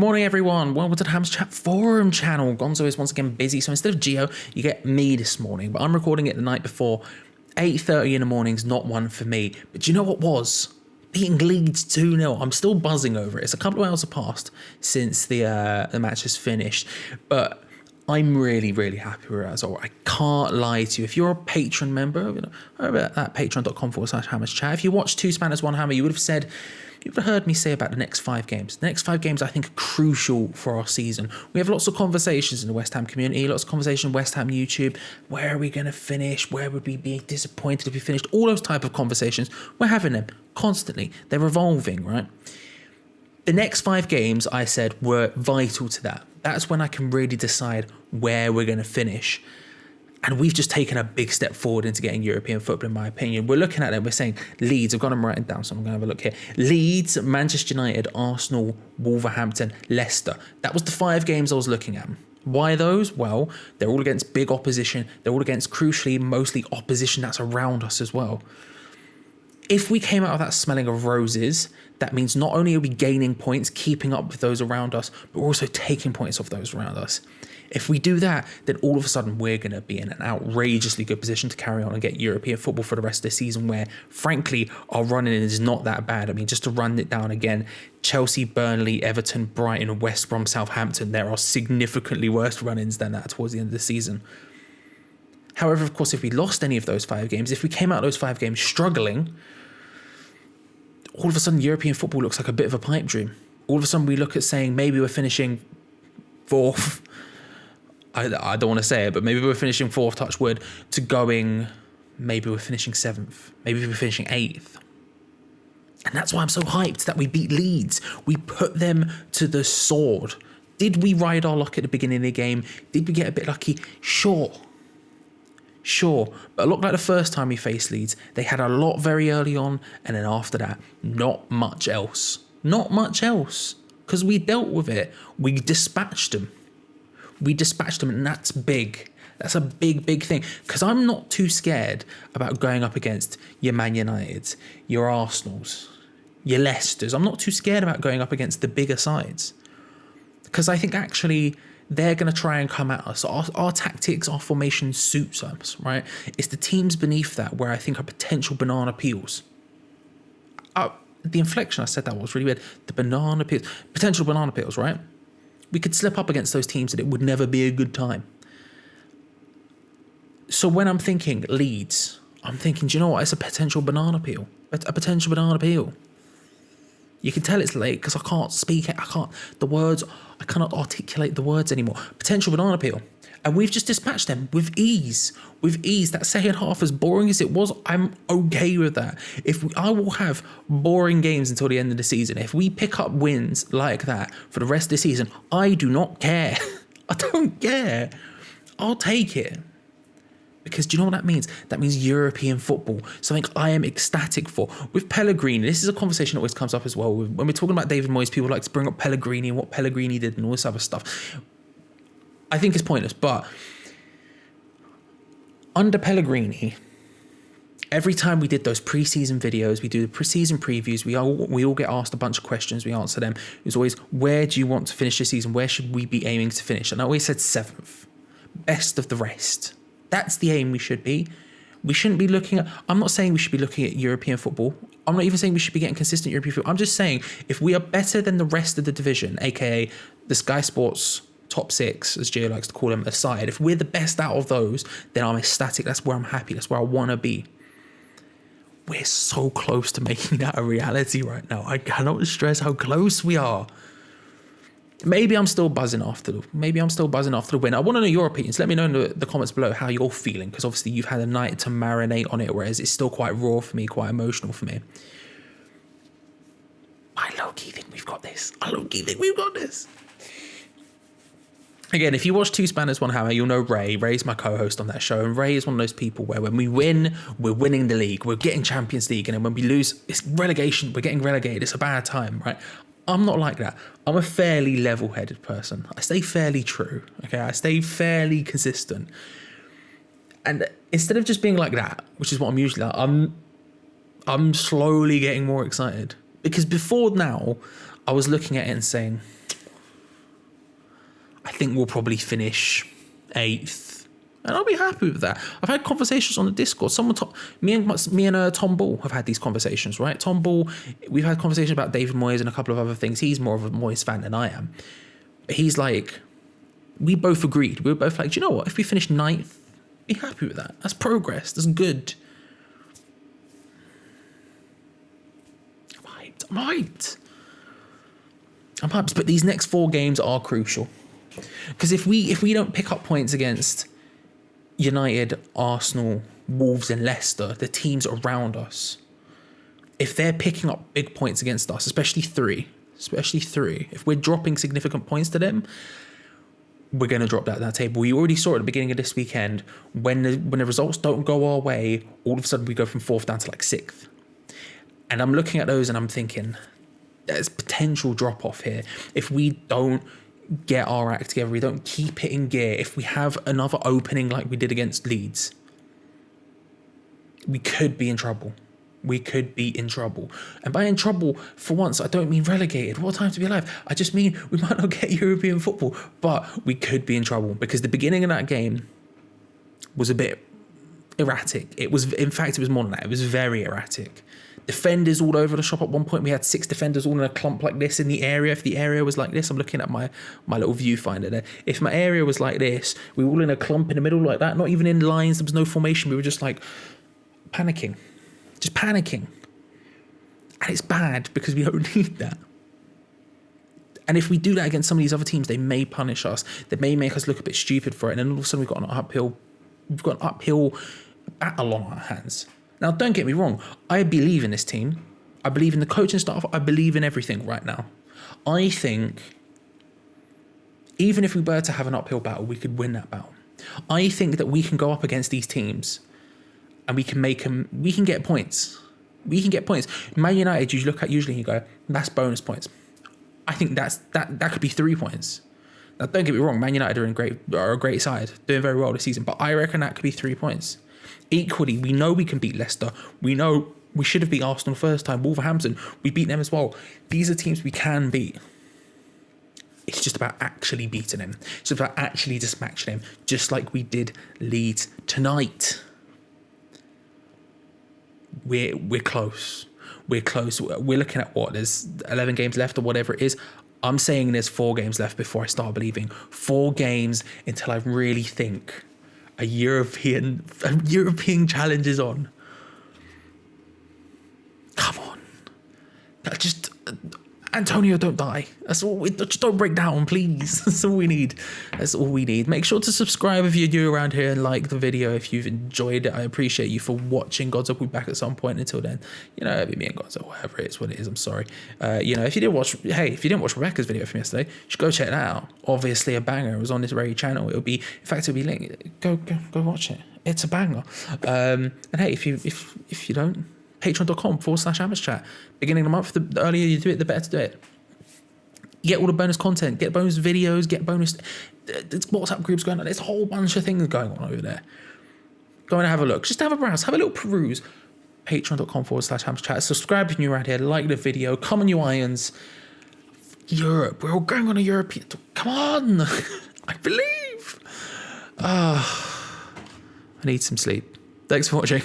Good morning, everyone. Welcome to the Hams Chat Forum channel. Gonzo is once again busy, so instead of Gio, you get me this morning. But I'm recording it the night before. 8:30 in the morning's not one for me. But do you know what was? Beating Leeds 2-0. I'm still buzzing over it. It's a couple of hours have passed since the match has finished. But I'm really, really happy with it as well. I can't lie to you. If you're a patron member, over at patreon.com/Hammers Chat, if you watch Two Spanners, One Hammer, you would have heard me say about the next 5 games. The next 5 games, I think, are crucial for our season. We have lots of conversations in the West Ham community, lots of conversations on West Ham YouTube. Where are we going to finish? Where would we be disappointed if we finished? All those type of conversations, we're having them constantly. They're evolving, right? The next 5 games, I said, were vital to that. That's when I can really decide where we're going to finish. And we've just taken a big step forward into getting European football, in my opinion. We're looking at them, we're saying Leeds, I've got them written down, so I'm going to have a look here. Leeds, Manchester United, Arsenal, Wolverhampton, Leicester. That was the 5 games I was looking at. Why those? Well, they're all against big opposition. They're all against, crucially, mostly opposition that's around us as well. If we came out of that smelling of roses, that means not only are we gaining points, keeping up with those around us, but we're also taking points off those around us. If we do that, then all of a sudden we're going to be in an outrageously good position to carry on and get European football for the rest of the season, where, frankly, our running is not that bad. I mean, just to run it down again, Chelsea, Burnley, Everton, Brighton, West Brom, Southampton, there are significantly worse run-ins than that towards the end of the season. However, of course, if we lost any of those 5 games, if we came out of those 5 games struggling, all of a sudden European football looks like a bit of a pipe dream. All of a sudden we look at saying maybe we're finishing 4th. I don't want to say it, but maybe we're finishing 4th, touch wood, to going, maybe we're finishing 7th. Maybe we're finishing 8th. And that's why I'm so hyped that we beat Leeds. We put them to the sword. Did we ride our luck at the beginning of the game? Did we get a bit lucky? Sure. But it looked like the first time we faced Leeds, they had a lot very early on, and then after that, not much else. Because we dealt with it. We dispatched them. And that's big. That's a big thing. Because I'm not too scared about going up against your Man Uniteds, your Arsenals, your Leicesters. I'm not too scared about going up against the bigger sides. Because I think actually they're going to try and come at us. Our tactics, our formation suits us, right? It's the teams beneath that where I think are potential banana peels. The inflection I said that was really weird. The banana peels, potential banana peels, right? We could slip up against those teams and it would never be a good time. So when I'm thinking Leeds, I'm thinking, do you know what? It's a potential banana peel. A potential banana peel. You can tell it's late because I can't speak it. I cannot articulate the words anymore. Potential banana peel. And we've just dispatched them with ease. That second half, as boring as it was, I'm okay with that. I will have boring games until the end of the season. If we pick up wins like that for the rest of the season, I do not care. I don't care. I'll take it. Because do you know what that means? That means European football, something I am ecstatic for. With Pellegrini, this is a conversation that always comes up as well. When we're talking about David Moyes, people like to bring up Pellegrini and what Pellegrini did and all this other stuff. I think it's pointless, but under Pellegrini, every time we did those pre-season videos, we do the pre-season previews, we all get asked a bunch of questions, we answer them. It was always, where do you want to finish this season? Where should we be aiming to finish? And I always said 7th, best of the rest. That's the aim we should be. We shouldn't be looking at, I'm not saying we should be looking at European football. I'm not even saying we should be getting consistent European football. I'm just saying if we are better than the rest of the division, aka the Sky Sports top 6, as Gio likes to call them, aside, if we're the best out of those, then I'm ecstatic. That's where I'm happy. That's where I want to be. We're so close to making that a reality right now. I cannot stress how close we are. Maybe I'm still buzzing after the win. I want to know your opinions. Let me know in the comments below how you're feeling, because obviously you've had a night to marinate on it, whereas it's still quite raw for me, quite emotional for me. I low-key think we've got this. Again, if you watch Two Spanners, One Hammer, you'll know Ray. Ray's my co-host on that show, and Ray is one of those people where when we win, we're winning the league. We're getting Champions League, and then when we lose, it's relegation. We're getting relegated. It's a bad time, right? I'm not like that. I'm a fairly level-headed person. I stay fairly true, okay? I stay fairly consistent. And instead of just being like that, which is what I'm usually like, I'm slowly getting more excited. Because before now, I was looking at it and saying, think we'll probably finish 8th. And I'll be happy with that. I've had conversations on the Discord. Me and Tom Ball have had these conversations, right? Tom Ball, we've had conversations about David Moyes and a couple of other things. He's more of a Moyes fan than I am. But he's like, we both agreed. We were both like, do you know what? If we finish 9th, be happy with that. That's progress. That's good. I'm hyped. But these next 4 games are crucial. Because if we don't pick up points against United, Arsenal, Wolves and Leicester, the teams around us, if they're picking up big points against us, especially three, if we're dropping significant points to them, we're going to drop that table. We already saw at the beginning of this weekend, when the results don't go our way, all of a sudden we go from 4th down to like 6th. And I'm looking at those and I'm thinking, there's potential drop off here. If we don't get our act together, we don't keep it in gear, if we have another opening like we did against Leeds, we could be in trouble. And by in trouble, for once, I don't mean relegated. What a time to be alive. I just mean we might not get European football, but we could be in trouble because the beginning of that game was a bit erratic. It was more than that. It was very erratic. Defenders all over the shop. At one point, we had 6 defenders all in a clump like this in the area. If the area was like this, I'm looking at my little viewfinder there. If my area was like this, we were all in a clump in the middle like that, not even in lines. There was no formation. We were just like panicking. And it's bad because we don't need that. And if we do that against some of these other teams, they may punish us. They may make us look a bit stupid for it. And then all of a sudden we've got an uphill battle on our hands. Now, don't get me wrong. I believe in this team. I believe in the coaching staff. I believe in everything right now. I think even if we were to have an uphill battle, we could win that battle. I think that we can go up against these teams and we can get points. Man United, you look at usually and you go, that's bonus points. I think that could be 3 points. Now, don't get me wrong. Man United are a great side, doing very well this season, but I reckon that could be 3 points. Equally, we know we can beat Leicester. We know we should have beat Arsenal first time. Wolverhampton, we beat them as well. These are teams we can beat. It's just about actually beating them. It's about actually dispatching them, just like we did Leeds tonight. We're close. We're looking at what? There's 11 games left or whatever it is. I'm saying there's 4 games left before I start believing. 4 games until I really think a European challenge is on. Come on. Just Antonio, don't die. That's all. Just don't break down, please. That's all we need. Make sure to subscribe if you're new around here and like the video if you've enjoyed it. I appreciate you for watching. God's up, we'll be back at some point. Until then, it'll be me and God's up, whatever it is, what it is. I'm sorry. If you didn't watch Rebecca's video from yesterday, you should go check that out. Obviously a banger. It was on this very channel. It'll be linked. Go watch it. It's a banger. And hey, if you don't, patreon.com/AmishChat. Beginning of the month, the earlier you do it, the better to do it. Get all the bonus content, get bonus videos, get bonus WhatsApp groups going on. There's a whole bunch of things going on over there. Go and have a look. Just have a browse, have a little peruse. Patreon.com/AmishChat. Subscribe if you're around here, like the video, come on you irons. Europe, we're all going on a European tour. Come on, I believe. I need some sleep. Thanks for watching.